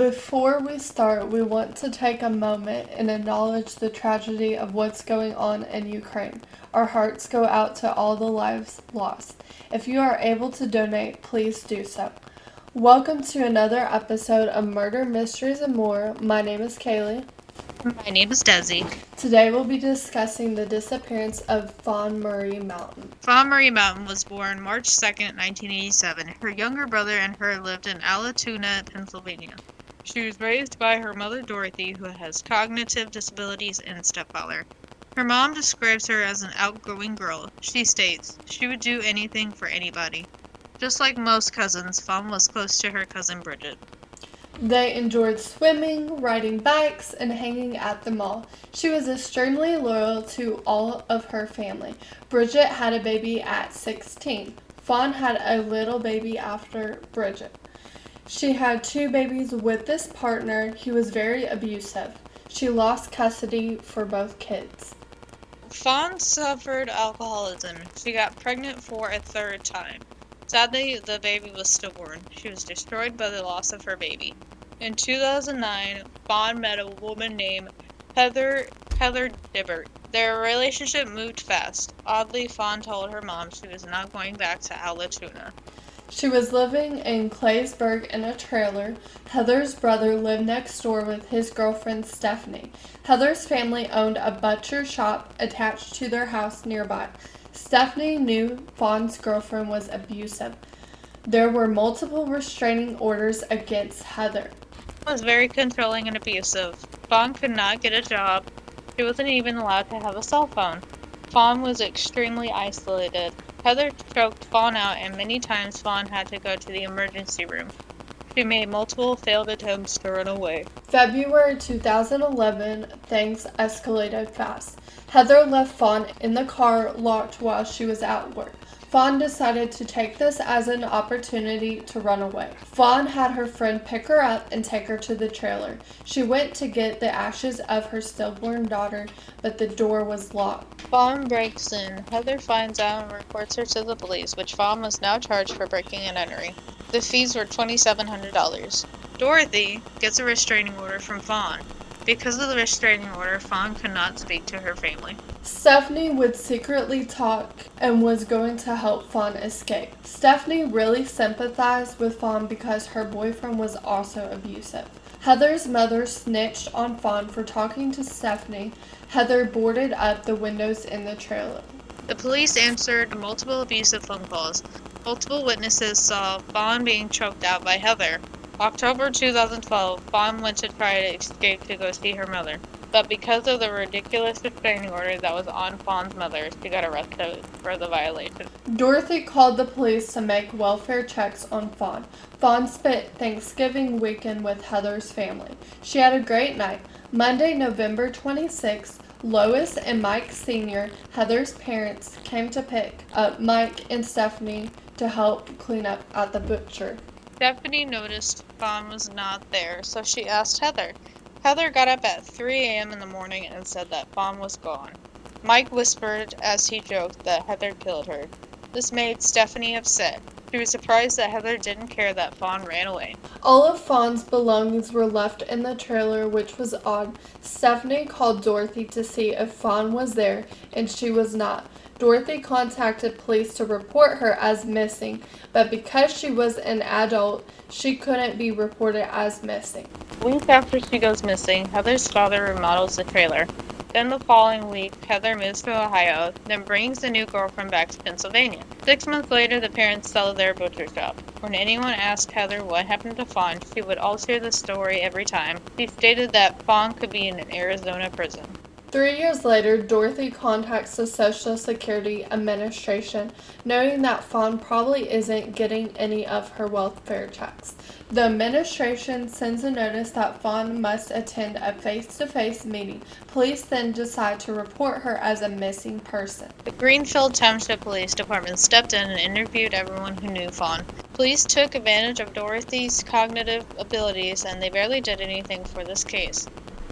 Before we start, we want to take a moment and acknowledge the tragedy of what's going on in Ukraine. Our hearts go out to all the lives lost. If you are able to donate, please do so. Welcome to another episode of Murder, Mysteries, and More. My name is Kaylee. My name is Desi. Today we'll be discussing the disappearance of Fawn Murray Mountain. Fawn Murray Mountain was born March 2nd, 1987. Her younger brother and her lived in Altoona, Pennsylvania. She was raised by her mother Dorothy, who has cognitive disabilities, and stepfather. Her mom describes her as an outgoing girl. She states, she would do anything for anybody. Just like most cousins, Fawn was close to her cousin Bridget. They enjoyed swimming, riding bikes, and hanging at the mall. She was extremely loyal to all of her family. Bridget had a baby at 16. Fawn had a little baby after Bridget. She had 2 babies with this partner. He was very abusive. She lost custody for both kids. Fawn suffered alcoholism. She got pregnant for a 3rd time. Sadly, the baby was stillborn. She was destroyed by the loss of her baby. In 2009, Fawn met a woman named Heather Dibbert. Their relationship moved fast. Oddly, Fawn told her mom she was not going back to Altoona. She was living in Claysburg in a trailer. Heather's brother lived next door with his girlfriend Stephanie. Heather's family owned a butcher shop attached to their house nearby. Stephanie knew Fawn's girlfriend was abusive. There were multiple restraining orders against Heather. Fawn was very controlling and abusive. Fawn could not get a job. She wasn't even allowed to have a cell phone. Fawn was extremely isolated. Heather choked Fawn out, and many times Fawn had to go to the emergency room. She made multiple failed attempts to run away. February 2011, things escalated fast. Heather left Fawn in the car locked while she was at work. Fawn decided to take this as an opportunity to run away. Fawn had her friend pick her up and take her to the trailer. She went to get the ashes of her stillborn daughter, but the door was locked. Fawn breaks in. Heather finds out and reports her to the police, which Fawn was now charged for breaking and entering. The fees were $2,700. Dorothy gets a restraining order from Fawn. Because of the restraining order, Fawn could not speak to her family. Stephanie would secretly talk and was going to help Fawn escape. Stephanie really sympathized with Fawn because her boyfriend was also abusive. Heather's mother snitched on Fawn for talking to Stephanie. Heather boarded up the windows in the trailer. The police answered multiple abusive phone calls. Multiple witnesses saw Fawn being choked out by Heather. October 2012, Fawn went to try to escape to go see her mother. But because of the ridiculous restraining order that was on Fawn's mother, she got arrested for the violation. Dorothy called the police to make welfare checks on Fawn. Fawn spent Thanksgiving weekend with Heather's family. She had a great night. Monday, November 26th, Lois and Mike Sr., Heather's parents, came to pick up Mike and Stephanie to help clean up at the butcher. Stephanie noticed Fawn was not there, so she asked Heather. Heather got up at 3 a.m. in the morning and said that Fawn was gone. Mike whispered as he joked that Heather killed her. This made Stephanie upset. She was surprised that Heather didn't care that Fawn ran away. All of Fawn's belongings were left in the trailer, which was odd. Stephanie called Dorothy to see if Fawn was there, and she was not. Dorothy contacted police to report her as missing, but because she was an adult, she couldn't be reported as missing. A week after she goes missing, Heather's father remodels the trailer. Then the following week, Heather moves to Ohio, then brings the new girlfriend back to Pennsylvania. 6 months later, the parents sell their butcher shop. When anyone asked Heather what happened to Fawn, she would alter the story every time. She stated that Fawn could be in an Arizona prison. 3 years later, Dorothy contacts the Social Security Administration, knowing that Fawn probably isn't getting any of her welfare checks. The administration sends a notice that Fawn must attend a face-to-face meeting. Police then decide to report her as a missing person. The Greenfield Township Police Department stepped in and interviewed everyone who knew Fawn. Police took advantage of Dorothy's cognitive abilities, and they barely did anything for this case.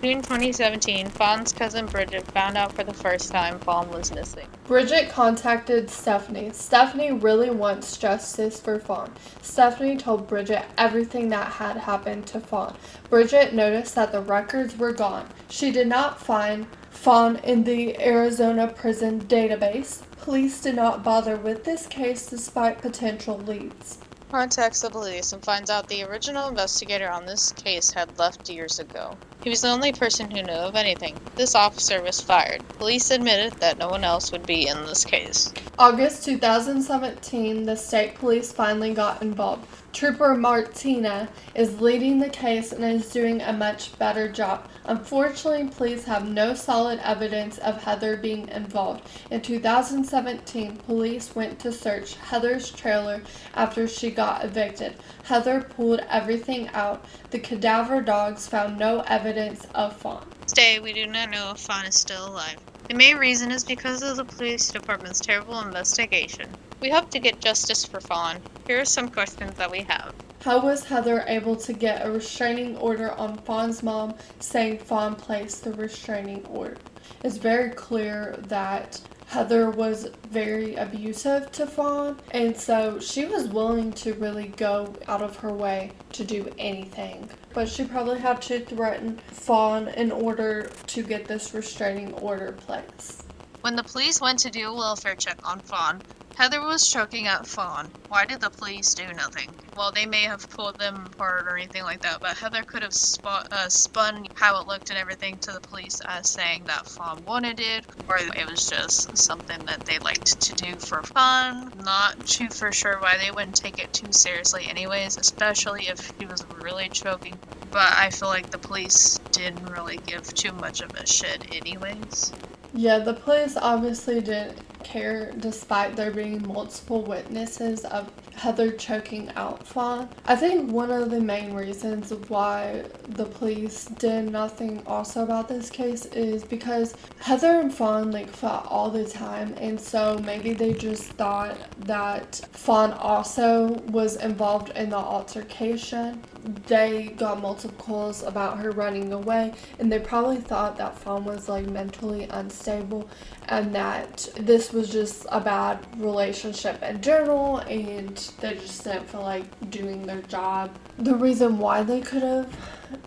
June 2017, Fawn's cousin Bridget found out for the first time Fawn was missing. Bridget contacted Stephanie. Stephanie really wants justice for Fawn. Stephanie told Bridget everything that had happened to Fawn. Bridget noticed that the records were gone. She did not find Fawn in the Arizona prison database. Police did not bother with this case despite potential leads. Contacts the police and finds out the original investigator on this case had left years ago. He was the only person who knew of anything. This officer was fired. Police admitted that no one else would be in this case. August 2017, the state police finally got involved. Trooper Martina is leading the case and is doing a much better job. Unfortunately, police have no solid evidence of Heather being involved. In 2017, police went to search Heather's trailer after she got evicted. Heather pulled everything out. The cadaver dogs found no evidence of Fawn. Today, we do not know if Fawn is still alive. The main reason is because of the police department's terrible investigation. We hope to get justice for Fawn. Here are some questions that we have. How was Heather able to get a restraining order on Fawn's mom, saying Fawn placed the restraining order? It's very clear that Heather was very abusive to Fawn, and so she was willing to really go out of her way to do anything. But she probably had to threaten Fawn in order to get this restraining order placed. When the police went to do a welfare check on Fawn, Heather was choking at Fawn. Why did the police do nothing? Well, they may have pulled them apart or anything like that, but Heather could have spun how it looked and everything to the police as saying that Fawn wanted it, or it was just something that they liked to do for fun. Not too for sure why they wouldn't take it too seriously anyways, especially if she was really choking. But I feel like the police didn't really give too much of a shit anyways. Yeah, the police obviously didn't care despite there being multiple witnesses of Heather choking out Fawn. I think one of the main reasons why the police did nothing also about this case is because Heather and Fawn fought all the time, and so maybe they just thought that Fawn also was involved in the altercation. They got multiple calls about her running away, and they probably thought that Fawn was mentally unstable and that this was just a bad relationship in general, and they just didn't feel like doing their job. The reason why they could have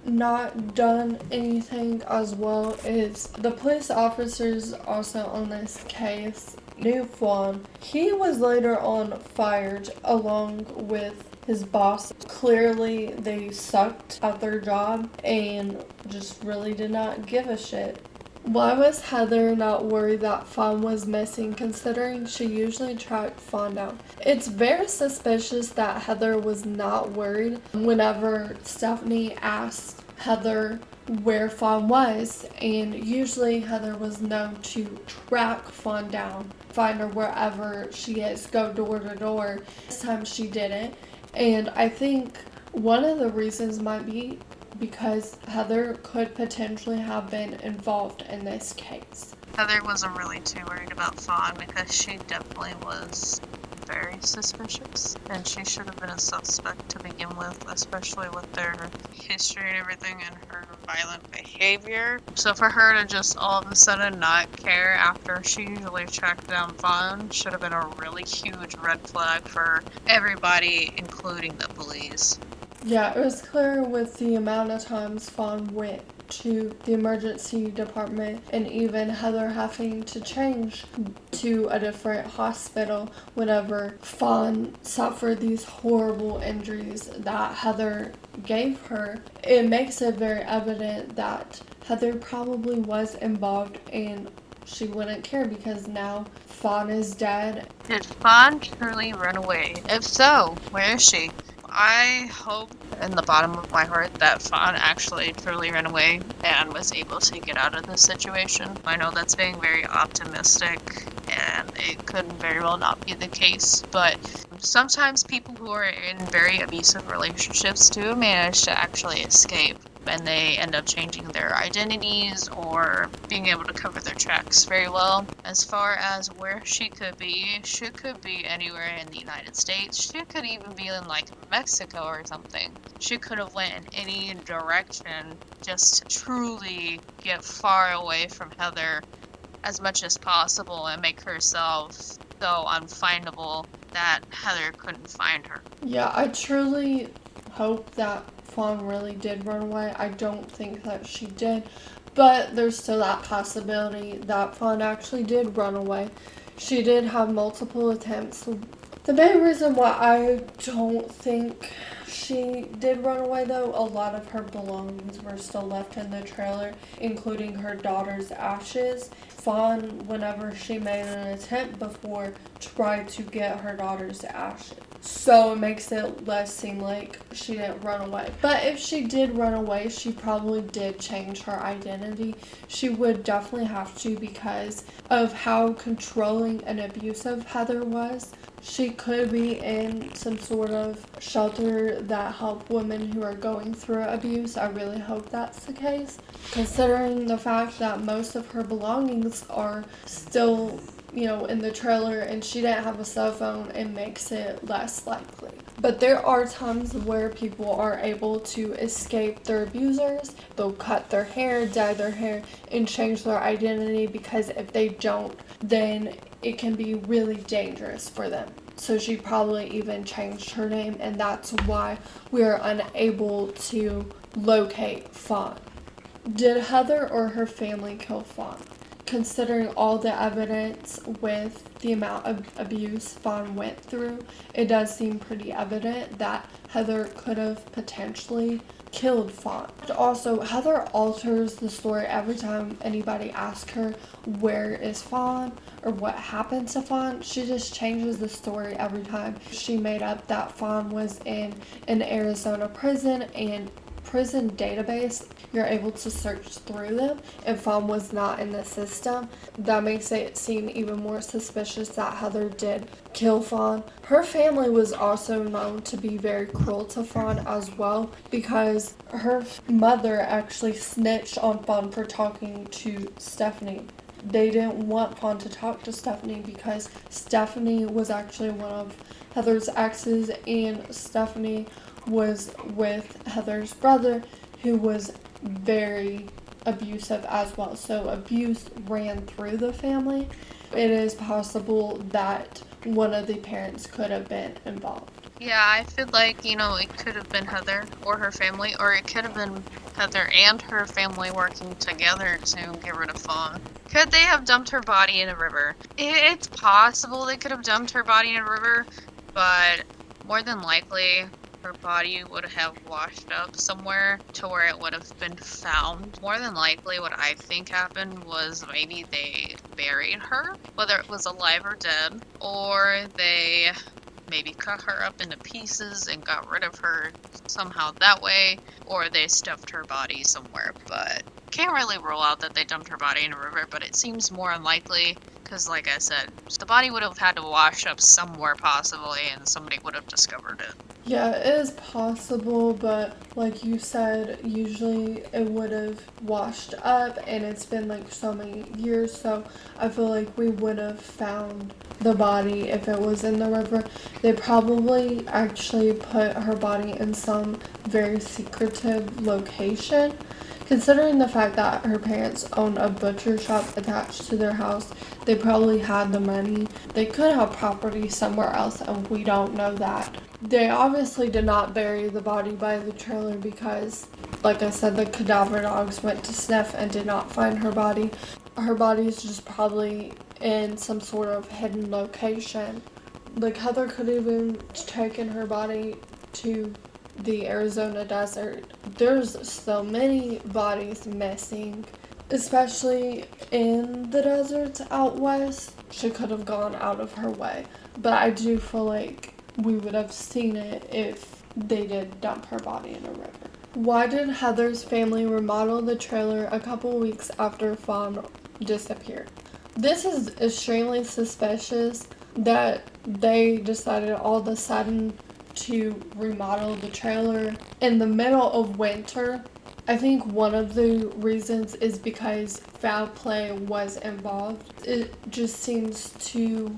not done anything as well is the police officers also on this case knew Fawn. He was later on fired along with his boss. Clearly they sucked at their job and just really did not give a shit. Why was Heather not worried that Fawn was missing, considering she usually tracked Fawn down? It's very suspicious that Heather was not worried whenever Stephanie asked Heather where Fawn was, and usually Heather was known to track Fawn down, find her wherever she is, go door to door. This time she didn't, and I think one of the reasons might be because Heather could potentially have been involved in this case. Heather wasn't really too worried about Fawn because she definitely was very suspicious, and she should have been a suspect to begin with, especially with their history and everything and her violent behavior. So for her to just all of a sudden not care after she usually tracked down Fawn should have been a really huge red flag for everybody, including the police. Yeah, it was clear with the amount of times Fawn went to the emergency department, and even Heather having to change to a different hospital whenever Fawn suffered these horrible injuries that Heather gave her. It makes it very evident that Heather probably was involved, and she wouldn't care because now Fawn is dead. Did Fawn truly run away? If so, where is she? I hope in the bottom of my heart that Fawn actually truly ran away and was able to get out of this situation. I know that's being very optimistic, and it could very well not be the case, but sometimes people who are in very abusive relationships do manage to actually escape. and they end up changing their identities or being able to cover their tracks very well. As far as where she could be anywhere in the United States. She could even be in like Mexico or something. She could have went in any direction just to truly get far away from Heather as much as possible and make herself so unfindable that Heather couldn't find her. Yeah, I truly hope that Fawn really did run away. I don't think that she did, but there's still that possibility that Fawn actually did run away. She did have multiple attempts. The main reason why I don't think she did run away, though, a lot of her belongings were still left in the trailer, including her daughter's ashes. Fawn, whenever she made an attempt before, tried to get her daughter's ashes. So it makes it less seem like she didn't run away. But if she did run away, she probably did change her identity. She would definitely have to because of how controlling and abusive Heather was. She could be in some sort of shelter that help women who are going through abuse. I really hope that's the case, considering the fact that most of her belongings are still, in the trailer, and she didn't have a cell phone. It makes it less likely. But there are times where people are able to escape their abusers. They'll cut their hair, dye their hair, and change their identity, because if they don't, then it can be really dangerous for them. So she probably even changed her name, and that's why we are unable to locate Fawn. Did Heather or her family kill Fawn? Considering all the evidence with the amount of abuse Fawn went through, it does seem pretty evident that Heather could have potentially killed Fawn. Also, Heather alters the story every time anybody asks her where is Fawn or what happened to Fawn. She just changes the story every time. She made up that Fawn was in an Arizona prison, and prison database, you're able to search through them, and Fawn was not in the system. That makes it seem even more suspicious that Heather did kill Fawn. Her family was also known to be very cruel to Fawn as well, because her mother actually snitched on Fawn for talking to Stephanie. They didn't want Fawn to talk to Stephanie because Stephanie was actually one of Heather's exes, and Stephanie was with Heather's brother, who was very abusive as well. So abuse ran through the family. It is possible that one of the parents could have been involved. Yeah, I feel like, it could have been Heather or her family, or it could have been Heather and her family working together to get rid of Fawn. Could they have dumped her body in a river? It's possible they could have dumped her body in a river, but more than likely her body would have washed up somewhere to where it would have been found. More than likely, what I think happened was maybe they buried her, whether it was alive or dead, or they maybe cut her up into pieces and got rid of her somehow that way, or they stuffed her body somewhere. But can't really rule out that they dumped her body in a river, but it seems more unlikely because, like I said, the body would have had to wash up somewhere possibly, and somebody would have discovered it. Yeah, it is possible, but like you said, usually it would have washed up, and it's been like so many years, so I feel like we would have found the body if it was in the river. They probably actually put her body in some very secretive location. Considering the fact that her parents owned a butcher shop attached to their house, they probably had the money. They could have property somewhere else, and we don't know that. They obviously did not bury the body by the trailer because, like I said, the cadaver dogs went to sniff and did not find her body. Her body is just probably in some sort of hidden location. Like, Heather could have even taken her body to the Arizona desert. There's so many bodies missing, especially in the deserts out west. She could have gone out of her way, but I do feel like we would have seen it if they did dump her body in a river. Why did Heather's family remodel the trailer a couple weeks after Fawn disappeared? This is extremely suspicious that they decided all of a sudden to remodel the trailer in the middle of winter I think one of the reasons is because foul play was involved. It just seems too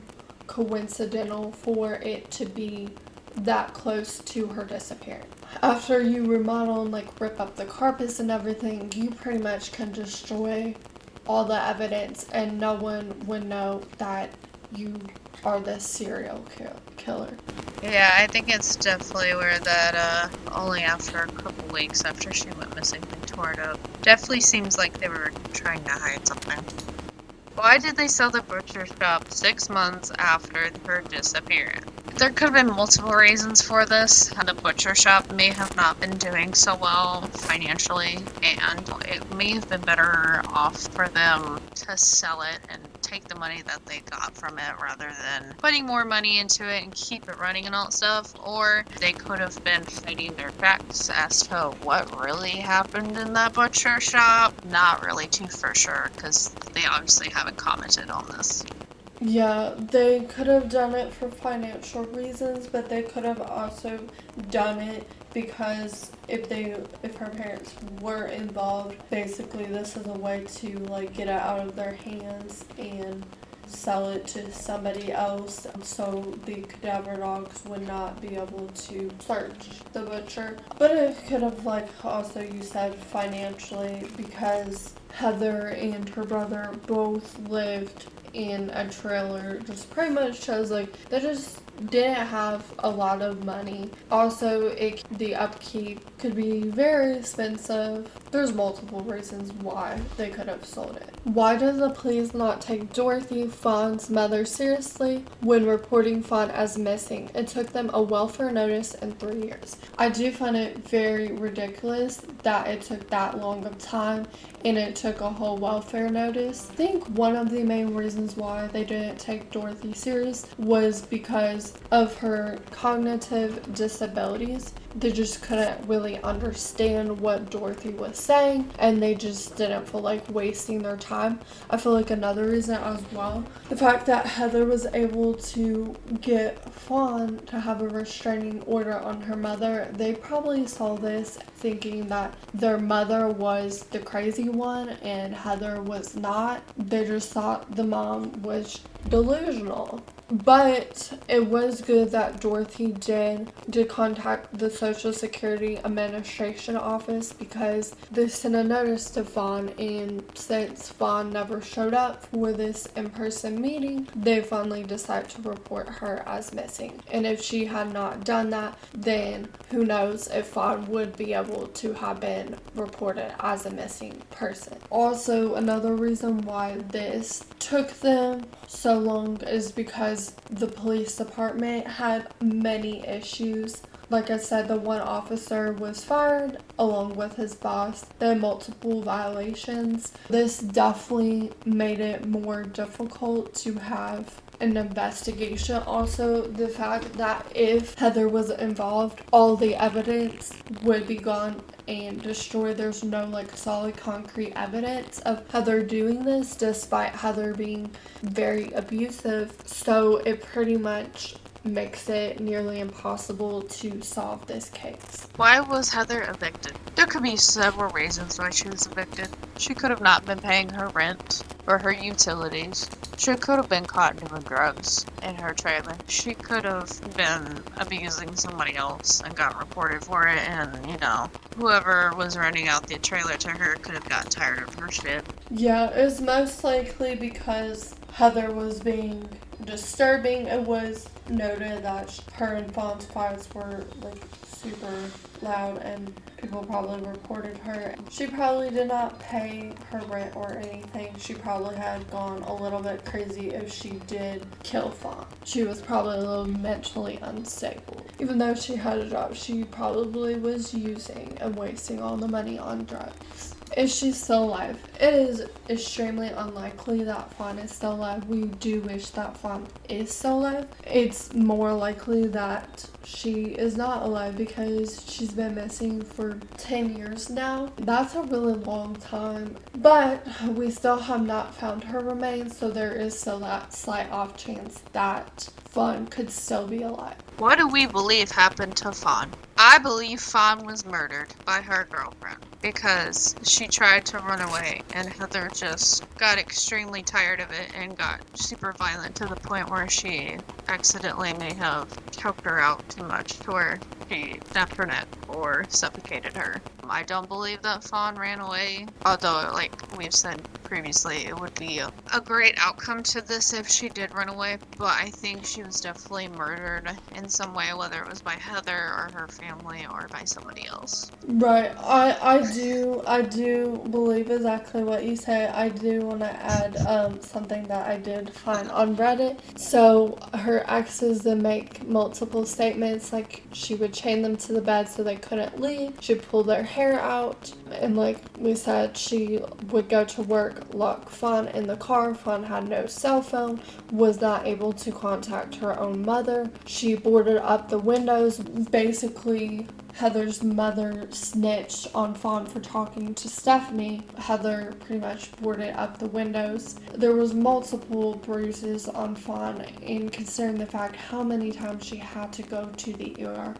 coincidental for it to be that close to her disappearance. After you remodel and rip up the carpets and everything, you pretty much can destroy all the evidence and no one would know that you are the serial killer. Yeah, I think it's definitely where that, only after a couple weeks after she went missing, they tore it up. Definitely seems like they were trying to hide something. Why did they sell the butcher shop 6 months after her disappearance? There could have been multiple reasons for this. The butcher shop may have not been doing so well financially, and it may have been better off for them to sell it and take the money that they got from it rather than putting more money into it and keep it running and all that stuff. Or they could have been hiding their facts as to what really happened in that butcher shop. Not really too for sure, because they obviously haven't commented on this. Yeah, they could have done it for financial reasons, but they could have also done it because if her parents were involved, basically this is a way to get it out of their hands and sell it to somebody else so the cadaver dogs would not be able to search the butcher. But it could have also, you said, financially, because Heather and her brother both lived in a trailer. Just pretty much shows they just didn't have a lot of money. Also, the upkeep could be very expensive. There's multiple reasons why they could have sold it. Why did the police not take Dorothy, Fawn's mother, seriously when reporting Fawn as missing? It took them a welfare notice in 3 years. I do find it very ridiculous that it took that long of time and it took a whole welfare notice. I think one of the main reasons why they didn't take Dorothy serious was because of her cognitive disabilities. They just couldn't really understand what Dorothy was saying, and they just didn't feel like wasting their time. I feel like another reason as well, the fact that Heather was able to get Fawn to have a restraining order on her mother, they probably saw this thinking that their mother was the crazy one and Heather was not. They just thought the mom was delusional. But it was good that Dorothy did contact the Social Security Administration office because they sent a notice to Fawn, and since Fawn never showed up for this in-person meeting, they finally decided to report her as missing. And if she had not done that, then who knows if Fawn would be able to have been reported as a missing person. Also, another reason why this took them so long is because the police department had many issues. Like I said, the one officer was fired along with his boss. There were multiple violations. This definitely made it more difficult to have an investigation. Also, the fact that if Heather was involved, all the evidence would be gone and destroyed. There's no solid concrete evidence of Heather doing this, despite Heather being very abusive. So it pretty much makes it nearly impossible to solve this case. Why was Heather evicted? There could be several reasons why she was evicted. She could have not been paying her rent or her utilities. She could have been caught doing drugs in her trailer. She could have been abusing somebody else and got reported for it, and, whoever was renting out the trailer to her could have got tired of her shit. Yeah, it's most likely because Heather was being disturbing. It was noted that her and Fawn's fights were super loud and people probably reported her. She probably did not pay her rent or anything. She probably had gone a little bit crazy if she did kill Fawn. She was probably a little mentally unstable. Even though she had a job, she probably was using and wasting all the money on drugs. Is she still alive? It is extremely unlikely that Fawn is still alive. We do wish that Fawn is still alive. It's more likely that she is not alive because she's been missing for 10 years now. That's a really long time. But we still have not found her remains, so there is still that slight off chance that Fawn could still be alive. What do we believe happened to Fawn? I believe Fawn was murdered by her girlfriend because she tried to run away and Heather just got extremely tired of it and got super violent to the point where she accidentally may have choked her out too much to where she snapped her neck or suffocated her. I don't believe that Fawn ran away, although, like we've said previously, it would be a great outcome to this if she did run away, but I think she was definitely murdered in some way, whether it was by Heather or her family or by somebody else. Right. I do believe exactly what you say. I do want to add something that I did find on Reddit. So her exes then make multiple statements, like she would chain them to the bed so they couldn't leave. She'd pull their hair out, and like we said, she would go to work, lock Fawn in the car. Fawn had no cell phone, was not able to contact her own mother. She boarded up the windows. Basically, Heather's mother snitched on Fawn for talking to Stephanie. Heather pretty much boarded up the windows. There was multiple bruises on Fawn, and considering the fact how many times she had to go to the ER,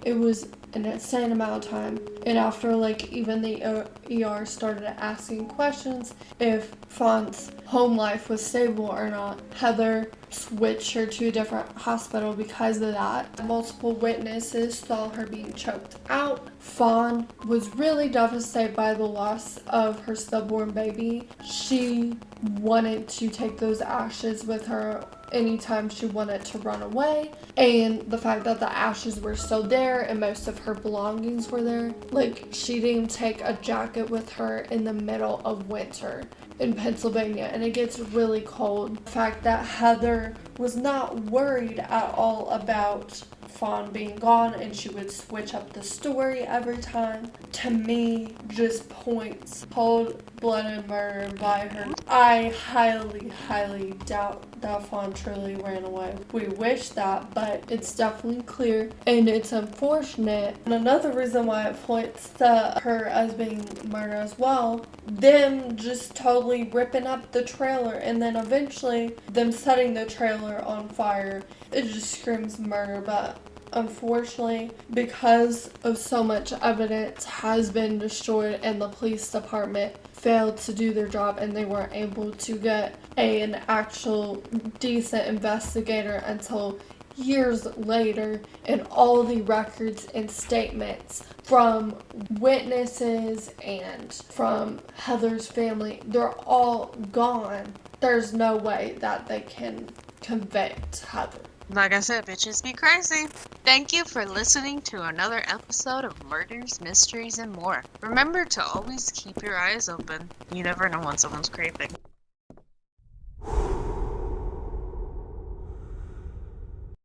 it was an insane amount of time. And after like even the ER started asking questions if Fawn's home life was stable or not, Heather switched her to a different hospital because of that. Multiple witnesses saw her being choked out. Fawn was really devastated by the loss of her stillborn baby. She wanted to take those ashes with her anytime she wanted to run away, and the fact that the ashes were still there and most of her belongings were there, like she didn't take a jacket with her in the middle of winter in Pennsylvania and it gets really cold. The fact that Heather was not worried at all about Fawn being gone and she would switch up the story every time, to me just points cold-blooded murder by her. I highly doubt that Fawn truly ran away. We wish that, but it's definitely clear and it's unfortunate. And another reason why it points to her as being murdered as well, them just totally ripping up the trailer and then eventually them setting the trailer on fire. It just screams murder, but unfortunately, because of so much evidence has been destroyed and the police department failed to do their job and they weren't able to get an actual decent investigator until years later, and all the records and statements from witnesses and from Heather's family, they're all gone. There's no way that they can convict Heather. Like I said, bitches be crazy. Thank you for listening to another episode of Murders, Mysteries, and More. Remember to always keep your eyes open. You never know when someone's craving.